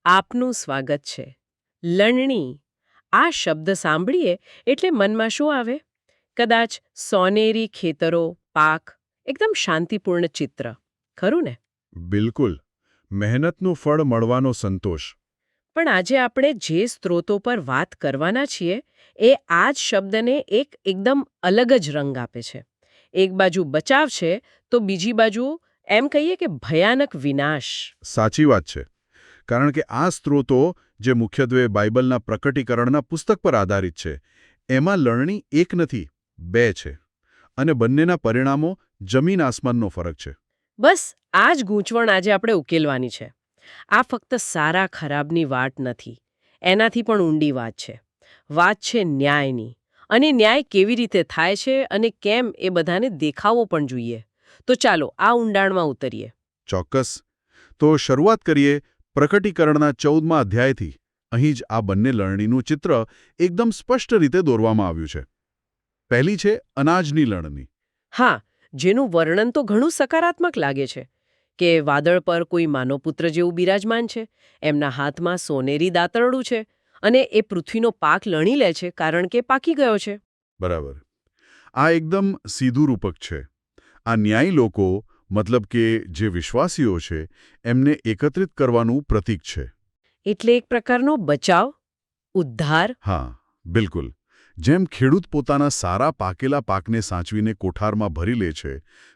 આપનું સ્વાગત છે. લણણી આ શબ્દ સાંભળીએ એટલે મનમાં શું આવે? કદાચ સોનેરી ખેતરો, પાક, એકદમ શાંતિપૂર્ણ ચિત્ર. ખરું ને? બિલકુલ. મહેનતનું ફળ મળવાનો સંતોષ. પણ આજે આપણે જે સ્ત્રોતો પર વાત કરવાના છીએ એ આ જ શબ્દને એક એકદમ અલગ જ રંગ આપે છે. એક બાજુ બચાવ છે તો બીજી બાજુ એમ કહીએ કે ભયાનક વિનાશ. સાચી વાત છે. કારણ કે આ સ્ત્રોતો, જે મુખ્યત્વે બાઇબલના પ્રકટીકરણના પુસ્તક પર આધારિત છે, એમાં લણણી એક નથી, બે છે. અને બંનેના પરિણામો જમીન આસમાનનો ફરક છે. બસ આ જ ગૂંચવણ આજે આપણે ઉકેલવાની છે. આ ફક્ત સારા ખરાબની વાત નથી, એનાથી પણ ઊંડી વાત છે. વાત છે ન્યાયની. અને ન્યાય કેવી રીતે થાય છે અને કેમ એ બધાને દેખાવો પણ જોઈએ. તો ચાલો આ ઊંડાણમાં ઉતરીએ. ચોક્કસ. તો શરૂઆત કરીએ પ્રકટીકરણના 14મા અધ્યાયથી. અહીં જ આ બંને લણણીનું ચિત્ર એકદમ સ્પષ્ટ રીતે દોરવામાં આવ્યું છે. પહેલી છે અનાજની લણણી. હા, જેનું વર્ણન તો ઘણું સકારાત્મક લાગે છે કે વાદળ પર કોઈ માનવપુત્ર જેવું બિરાજમાન છે, એમના હાથમાં સોનેરી દાતરડું છે અને એ પૃથ્વીનો પાક લણી લે છે કારણ કે પાકી ગયો છે. બરાબર. આ એકદમ સીધું રૂપક છે. આ ન્યાયી લોકો, મતલબ કે જે વિશ્વાસીઓ છે, એમને એકત્રિત કરવાનું પ્રતીક છે. એટલે એક પ્રકારનો બચાવ, ઉદ્ધાર. હા, બિલકુલ. જેમ ખેડૂત પોતાના સારા પાકેલા પાકને સાચવીને કોઠારમાં ભરી લે છે,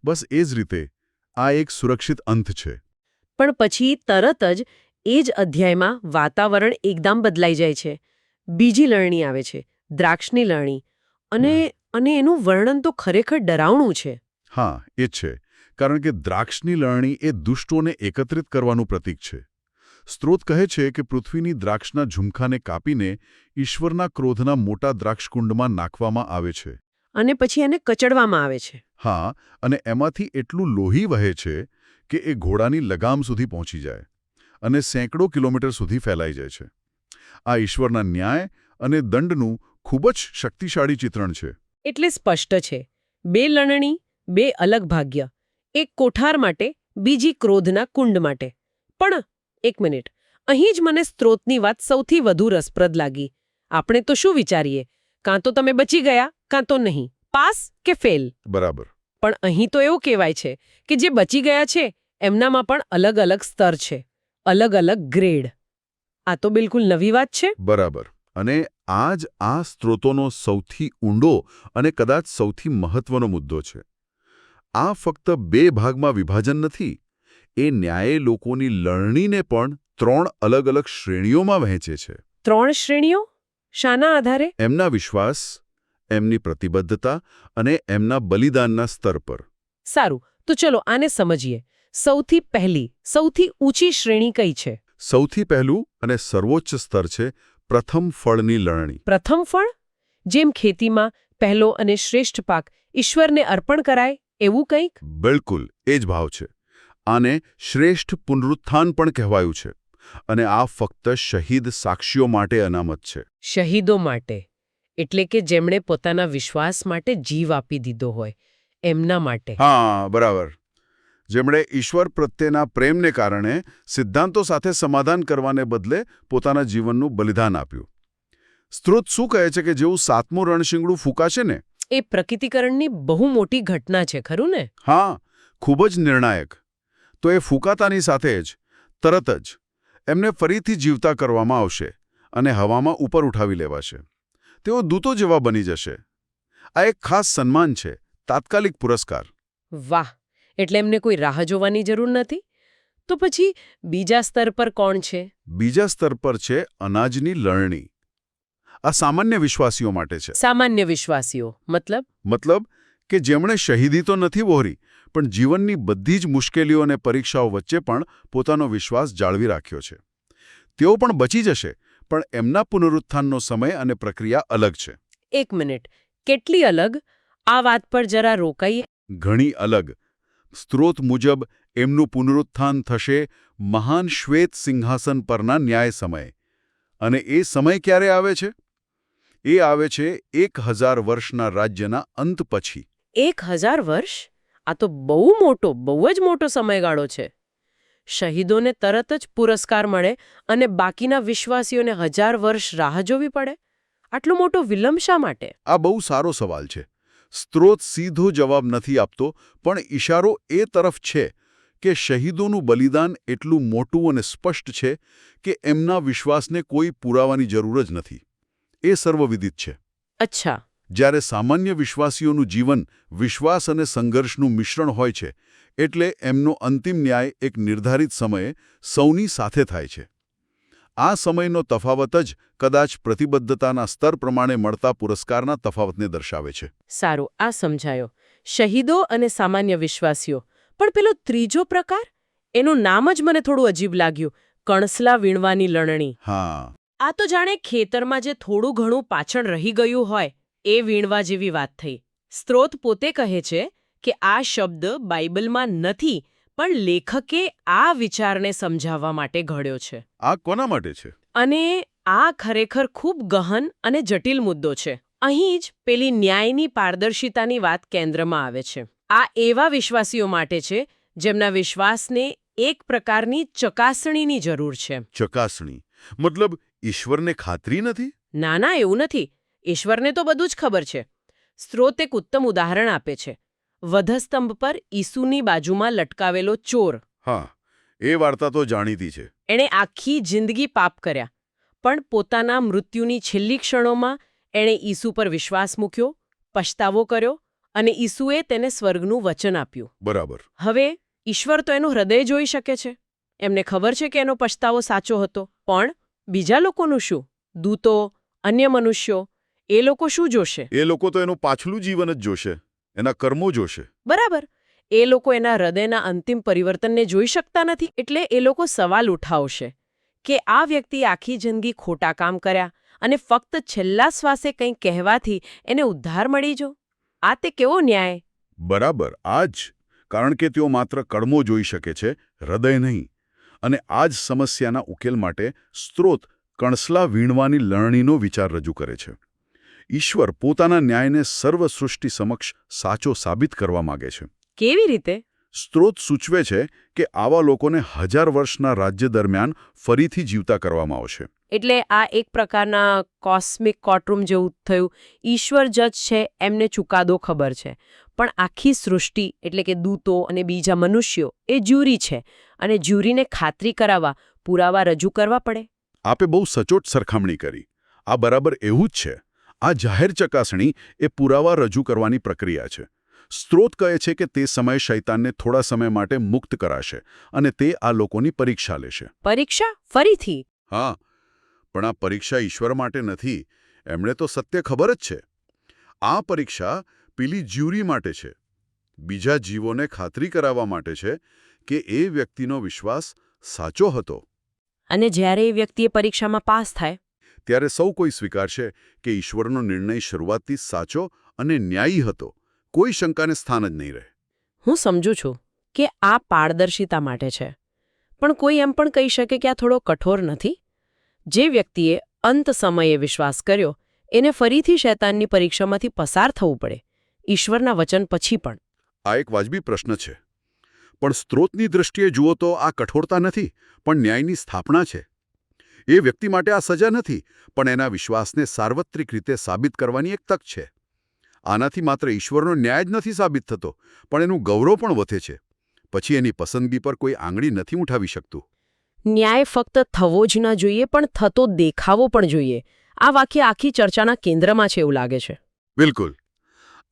બસ એ જ રીતે આ એક સુરક્ષિત અંત છે. પણ પછી તરત જ એ જ અધ્યાયમાં વાતાવરણ એકદમ બદલાઈ જાય છે. બીજી લણણી આવે છે, દ્રાક્ષની લણણી. અને એનું વર્ણન તો ખરેખર ડરાવણું છે. હા, એ જ છે. કારણ કે દ્રાક્ષની લણણી એ દુષ્ટોને એકત્રિત કરવાનું પ્રતીક છે. સ્ત્રોત કહે છે કે પૃથ્વીની દ્રાક્ષના ઝુમખાને કાપીને ઈશ્વરના ક્રોધના મોટા દ્રાક્ષકુંડમાં નાખવામાં આવે છે. અને પછી એને કચડવામાં આવે છે. હા, અને એમાંથી એટલું લોહી વહે છે કે એ ઘોડાની લગામ સુધી પહોંચી જાય અને સેંકડો કિલોમીટર સુધી ફેલાઈ જાય છે. આ ઈશ્વરના ન્યાય અને દંડનું ખૂબ જ શક્તિશાળી ચિત્રણ છે. એટલે સ્પષ્ટ છે, બે લણણી, બે અલગ ભાગ્ય. એક કોઠાર માટે, બીજી ક્રોધના કુંડ માટે. પણ એક મિનિટ, અહીં જ મને સ્ત્રોતની વાત સૌથી વધુ રસપ્રદ લાગી. આપણે તો શું વિચારીએ, કાં તો તમે બચી ગયા કાં તો નહીં, પાસ કે ફેલ. બરાબર. પણ અહીં તો એવું કહેવાય છે કે જે બચી ગયા છે એમનામાં પણ અલગ અલગ સ્તર છે, અલગ અલગ ગ્રેડ. આ તો બિલકુલ નવી વાત છે. બરાબર. અને આ જ આ સ્ત્રોતોનો સૌથી ઊંડો અને કદાચ સૌથી મહત્વનો મુદ્દો છે. આ ફક્ત બે ભાગમાં વિભાજન નથી. એ ન્યાયે લોકોની લણણીને પણ 3 અલગ અલગ શ્રેણીઓમાં વહેંચે છે. 3 શ્રેણીઓ? શાના આધારે? એમના વિશ્વાસ, એમની પ્રતિબદ્ધતા અને એમના બલિદાનના સ્તર પર. સારું, તો ચલો આને સમજીએ. સૌથી પહેલી, સૌથી ઊંચી શ્રેણી કઈ છે? સૌથી પહેલું અને સર્વોચ્ચ સ્તર છે પ્રથમ ફળની લણણી. પ્રથમ ફળ? જેમ ખેતીમાં પહેલો અને શ્રેષ્ઠ પાક ઈશ્વરને અર્પણ કરાય એવું કંઈક? બિલકુલ, એ જ ભાવ છે. આને શ્રેષ્ઠ પુનરુત્થાન પણ કહેવાયું છે. અને આ ફક્ત શહીદ સાક્ષીઓ માટે અનામત છે. શહીદો માટે, એટલે કે જેમણે પોતાના વિશ્વાસ માટે જીવ આપી દીધો હોય એમના માટે. હા, બરાબર. જેમણે ઈશ્વર પ્રત્યેના પ્રેમને કારણે સિદ્ધાંતો સાથે સમાધાન કરવાને બદલે પોતાના જીવનનું બલિદાન આપ્યું. સ્ત્રોત શું કહે છે કે જેવું 7મું રણશીંગડું ફૂંકાશે ને, એ પ્રકટીકરણની બહુ મોટી ઘટના છે, ખરું ને? હા, ખૂબ જ નિર્ણાયક. તો એ ફૂંકાતાની સાથે જ, તરત જ, એમને ફરીથી જીવતા કરવામાં આવશે અને હવામાં ઉપર ઉઠાવી લેવાશે. તેઓ દૂતો જેવા બની જશે. આ એક ખાસ સન્માન છે, તાત્કાલિક પુરસ્કાર. વાહ! એટલે એમને કોઈ રાહ જોવાની જરૂર નથી. તો પછી બીજા સ્તર પર કોણ છે? બીજા સ્તર પર છે અનાજની લણણી. આ સામાન્ય વિશ્વાસીઓ માટે છે. સામાન્ય વિશ્વાસીઓ મતલબ? મતલબ કે જેમણે શહીદી તો નથી વહોરી, પણ જીવનની બધી જ મુશ્કેલીઓ અને પરીક્ષાઓ વચ્ચે પણ પોતાનો વિશ્વાસ જાળવી રાખ્યો છે. તેઓ પણ બચી જશે, પણ એમના પુનરુત્થાનનો સમય અને પ્રક્રિયા અલગ છે. એક મિનિટ, કેટલી અલગ? આ વાત પર જરા રોકાઈએ. ઘણી અલગ. સ્ત્રોત મુજબ એમનું પુનરુત્થાન થશે મહાન શ્વેત સિંહાસન પરના ન્યાય સમયે. અને એ સમય ક્યારે આવે છે? એ આવે છે 1000 વર્ષના રાજ્યના અંત પછી. 1000 વર્ષ? આ તો બહુ જ મોટો સમયગાળો છે. શહીદોને તરત જ પુરસ્કાર મળે અને બાકીના વિશ્વાસીઓને 1000 વર્ષ રાહ જોવી પડે? આટલો મોટો વિલંબ શા માટે? આ બહુ સારો સવાલ છે. સ્ત્રોત સીધો જવાબ નથી આપતો, પણ ઇશારો એ તરફ છે કે શહીદોનું બલિદાન એટલું મોટું અને સ્પષ્ટ છે કે એમના વિશ્વાસને કોઈ પુરાવાની જરૂર જ નથી. એ સર્વવિદિત છે. અચ્છા. જ્યારે સામાન્ય વિશ્વાસીઓનું જીવન વિશ્વાસ અને સંઘર્ષનું મિશ્રણ હોય છે, એટલે એમનો અંતિમ ન્યાય એક નિર્ધારિત સમયે સૌની સાથે થાય છે. આ સમયનો તફાવત જ કદાચ પ્રતિબદ્ધતાના સ્તર પ્રમાણે મળતા પુરસ્કારના તફાવતને દર્શાવે છે. સારું, આ સમજાયો. શહીદો અને સામાન્ય વિશ્વાસીઓ. પણ પેલો ત્રીજો પ્રકાર? એનું નામ જ મને થોડું અજીબ લાગ્યું. કણસલા વીણવાની લણણી. હા, આ તો જાણે ખેતરમાં જે થોડું ઘણું પાછળ રહી ગયું હોય એ વીણવા જેવી વાત થઈ. સ્ત્રોત પોતે કહે છે કે આ શબ્દ બાઇબલમાં નથી, પણ લેખકે આ વિચારને સમજાવવા માટે ઘડ્યો છે. આ કોના માટે છે? અને આ ખરેખર ખૂબ ગહન અને જટિલ મુદ્દો છે. અહીં જ પેલી ન્યાયની પારદર્શિતાની વાત કેન્દ્રમાં આવે છે. આ એવા વિશ્વાસીઓ માટે છે જેમના વિશ્વાસને એક પ્રકારની ચકાસણીની જરૂર છે. ચકાસણી મતલબ ઈશ્વરને ખાતરી નથી? ના ના, એવું નથી. ઈશ્વરને તો બધું જ ખબર છે. સ્ત્રોત એક ઉત્તમ ઉદાહરણ આપે છે. વધસ્તંભ પર ઈસુની બાજુમાં લટકાવેલો ચોર. હા, એ વાર્તા તો જાણીતી છે. એણે આખી જિંદગી પાપ કર્યા, પણ પોતાના મૃત્યુની છેલ્લી ક્ષણોમાં એણે ઈસુ પર વિશ્વાસ મૂક્યો, પછતાવો કર્યો અને ઈસુએ તેને સ્વર્ગનું વચન આપ્યું. બરાબર. હવે ઈશ્વર તો એનું હૃદય જોઈ શકે છે. એમને ખબર છે કે એનો પછતાવો સાચો હતો. પણ બીજા લોકોનું શું? દૂતો, અન્ય મનુષ્યો, એ લોકો શું જોશે? એ લોકો તો એનું પાછલું જીવન જ જોશે, એના કર્મો જોશે. બરાબર. એ લોકો એના હૃદયના અંતિમ પરિવર્તનને જોઈ શકતા નથી. એટલે એ લોકો સવાલ ઉઠાવશે કે આ વ્યક્તિ આખી જિંદગી ખોટા કામ કર્યા અને ફક્ત છેલ્લા શ્વાસે કંઈક કહેવાથી એને ઉદ્ધાર મળી જો. આ તે કેવો ન્યાય? બરાબર, આ જ. કારણ કે તેઓ માત્ર કર્મો જોઈ શકે છે, હૃદય નહીં. અને આ જ સમસ્યાના ઉકેલ માટે સ્ત્રોત કણસલા વીણવાની લણણીનો વિચાર રજૂ કરે છે. ઈશ્વર પોતાના ન્યાયને સર્વ સૃષ્ટિ સમક્ષ સાચો સાબિત કરવા માગે છે. કેવી રીતે? સ્ત્રોત સૂચવે છે કે આવા લોકોને 1000 વર્ષના રાજ્ય દરમિયાન ફરીથી જીવતા કરવામાં આવશે. એટલે આ એક પ્રકારના કોસ્મિક કોર્ટરૂમ જેવું થયું. ઈશ્વર જજ છે, એમને ચુકાદો ખબર છે, પણ આખી સૃષ્ટિ એટલે કે દૂતો અને બીજા મનુષ્યો એ જ્યુરી છે, અને જ્યુરીને ખાતરી કરાવવા પુરાવા રજૂ કરવા પડે. આપે બહુ સચોટ સરખામણી કરી. આ બરાબર એવું જ છે. આ જાહેર ચકાસણી એ પુરાવા રજૂ કરવાની પ્રક્રિયા છે. સ્ત્રોત કહે છે કે તે સમયે શૈતાનને થોડા સમય માટે મુક્ત કરાશે અને તે આ લોકોની પરીક્ષા લેશે. પરીક્ષા? ફરીથી? હા, પણ આ પરીક્ષા ઈશ્વર માટે નથી. એમણે તો સત્ય ખબર જ છે. આ પરીક્ષા પેલી જ્યુરી માટે છે. બીજા જીવોને ખાતરી કરાવવા માટે છે કે એ વ્યક્તિનો વિશ્વાસ સાચો હતો. અને જ્યારે એ વ્યક્તિ એ પરીક્ષામાં પાસ થાય ત્યારે સૌ કોઈ સ્વીકારશે કે ઈશ્વરનો નિર્ણય શરૂઆતથી સાચો અને ન્યાયી હતો. કોઈ શંકાને સ્થાન જ નહીં રહે. હું સમજુ છું કે આ પારદર્શિતા માટે છે, પણ કોઈ એમ પણ કહી શકે કે આ થોડો કઠોર નથી? જે વ્યક્તિએ અંત સમયે વિશ્વાસ કર્યો એને ફરીથી શૈતાનની પરીક્ષામાંથી પસાર થવું પડે, ઈશ્વરના વચન પછી પણ. આ એક વાજબી પ્રશ્ન છે. પણ સ્ત્રોતની દૃષ્ટિએ જુઓ તો આ કઠોરતા નથી, પણ ન્યાયની સ્થાપના છે. એ વ્યક્તિ માટે આ સજા નથી, પણ એના વિશ્વાસને સાર્વત્રિક રીતે સાબિત કરવાની એક તક છે. આનાથી માત્ર ઈશ્વરનો ન્યાય જ નથી સાબિત થતો, પણ એનું ગૌરવ પણ વધે છે. પછી એની પસંદગી પર કોઈ આંગળી નથી ઉઠાવી શકતું. ન્યાય ફક્ત થવો જ ન જોઈએ, પણ થતો દેખાવો પણ જોઈએ. આ વાક્ય આખી ચર્ચાના કેન્દ્રમાં છે એવું લાગે છે. બિલકુલ.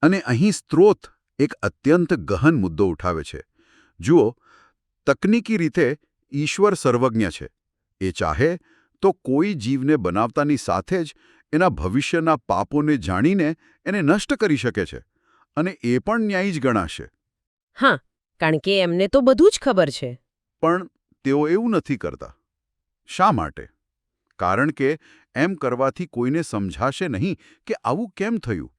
અને અહીં સ્ત્રોત એક અત્યંત ગહન મુદ્દો ઉઠાવે છે. જુઓ, તકનીકી રીતે ઈશ્વર સર્વજ્ઞ છે. એ ચાહે તો કોઈ જીવને બનાવતાની સાથે જ એના ભવિષ્યના પાપોને જાણીને એને નષ્ટ કરી શકે છે, અને એ પણ ન્યાયી જ ગણાશે. હા, કારણ કે એમને તો બધું જ ખબર છે. પણ તેઓ એવું નથી કરતા. શા માટે? કારણ કે એમ કરવાથી કોઈને સમજાશે નહીં કે આવું કેમ થયું.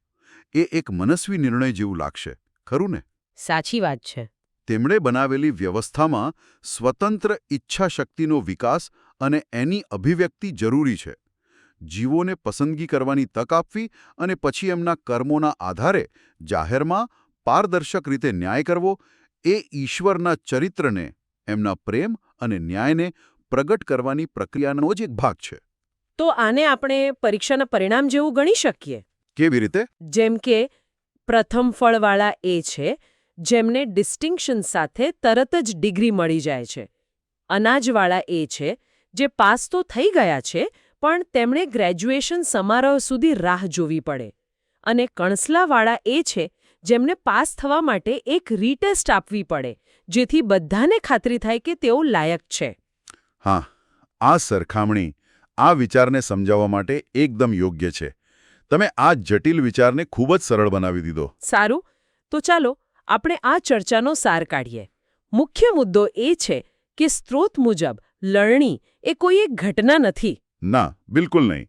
એ એક મનસ્વી નિર્ણય જેવું લાગશે, ખરું ને? સાચી વાત છે. તેમણે બનાવેલી વ્યવસ્થામાં સ્વતંત્ર ઈચ્છાશક્તિનો વિકાસ અને એની અભિવ્યક્તિ જરૂરી છે. જીવોને પસંદગી કરવાની તક આપવી અને પછી એમના કર્મોના આધારે જાહેરમાં પારદર્શક રીતે ન્યાય કરવો, એ ઈશ્વરના ચરિત્રને એમના પ્રેમ અને ન્યાયને પ્રગટ કરવાની પ્રક્રિયાનો જ એક ભાગ છે. તો આને આપણે પરીક્ષાના પરિણામ જેવું ગણી શકીએ. કેવી રીતે? જેમ કે પ્રથમ ફળવાળા એ છે જેમને ડિસ્ટિંક્શન સાથે તરત જ ડિગ્રી મળી જાય છે. અનાજવાળા એ છે જે પાસ તો થઈ ગયા છે પણ તેમણે ગ્રેજ્યુએશન સમારોહ સુધી રાહ જોવી પડે. અને કણસલાવાળા એ છે જેમને પાસ થવા માટે એક રીટેસ્ટ આપવી પડે જેથી બધાને ખાતરી થાય કે તેઓ લાયક છે. હા, આ સરખામણી આ વિચારને સમજાવવા માટે એકદમ યોગ્ય છે. તમે આ જટિલ વિચારને ખૂબ જ સરળ બનાવી દીધો. સારું, તો ચાલો આપણે આ ચર્ચાનો સાર કાઢીએ. મુખ્ય મુદ્દો એ છે કે સ્ત્રોત મુજબ લણણી એ કોઈ એક ઘટના નથી. ના, બિલકુલ નહીં.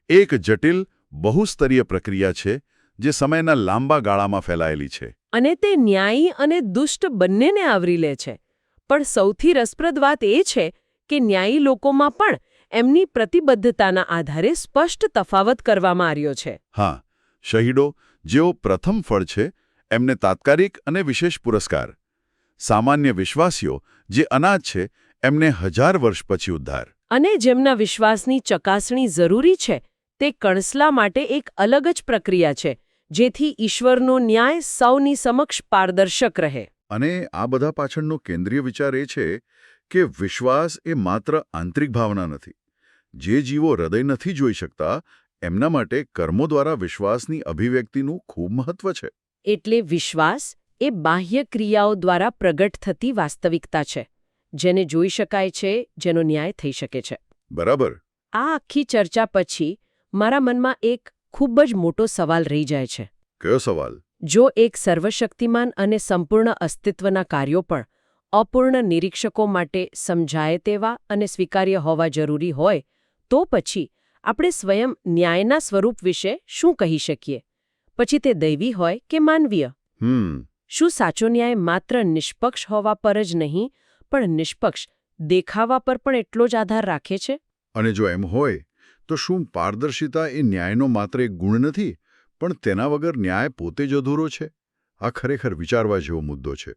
એક જટિલ બહુસ્તરીય પ્રક્રિયા છે જે સમયના લાંબા ગાળામાં ફેલાયેલી છે. અને તે ન્યાયી અને દુષ્ટ બંનેને આવરી લે છે. પણ સૌથી રસપ્રદ વાત એ છે કે ન્યાયી લોકોમાં પણ એમની પ્રતિબદ્ધતાના આધારે સ્પષ્ટ તફાવત કરવામાં આવ્યો છે. હા, શહીદો જેઓ પ્રથમ ફળ છે એમને તાત્કાલિક અને વિશેષ પુરસ્કાર. સામાન્ય વિશ્વાસીઓ જે અનાજ છે એમને 1000 વર્ષ પછી ઉદ્ધાર. અને જેમના વિશ્વાસની ચકાસણી જરૂરી છે તે કણસલા માટે એક અલગ જ પ્રક્રિયા છે જેથી ઈશ્વરનો ન્યાય સૌની સમક્ષ પારદર્શક રહે. અને આ બધા પાછળનો કેન્દ્રીય વિચાર એ છે કે વિશ્વાસ એ માત્ર આંતરિક ભાવના નથી. જે જીવો હૃદય નથી જોઈ શકતા એમના માટે કર્મો દ્વારા વિશ્વાસની અભિવ્યક્તિનું ખૂબ મહત્વ છે. એટલે વિશ્વાસ એ બાહ્ય ક્રિયાઓ દ્વારા પ્રગટ થતી વાસ્તવિકતા છે જેને જોઈ શકાય છે, જેનો ન્યાય થઈ શકે છે. બરાબર. આ આખી ચર્ચા પછી મારા મનમાં એક ખૂબ જ મોટો સવાલ રહી જાય છે. કયો સવાલ? જો એક સર્વશક્તિમાન અને સંપૂર્ણ અસ્તિત્વના કાર્યો પણ અપૂર્ણ નિરીક્ષકો માટે સમજાય તેવા અને સ્વીકાર્ય હોવા જરૂરી હોય તો પછી આપણે સ્વયં ન્યાયના સ્વરૂપ વિશે શું કહી શકીએ? પછી તે દૈવી હોય કે માનવીય? શું સાચો ન્યાય માત્ર નિષ્પક્ષ હોવા પર જ નહીં પણ નિષ્પક્ષ દેખાવા પર પણ એટલો જ આધાર રાખે છે? અને જો એમ હોય તો શું પારદર્શિતા એ ન્યાયનો માત્ર એક ગુણ નથી પણ તેના વગર ન્યાય પોતે જ અધૂરો છે? આ ખરેખર વિચારવા જેવો મુદ્દો છે.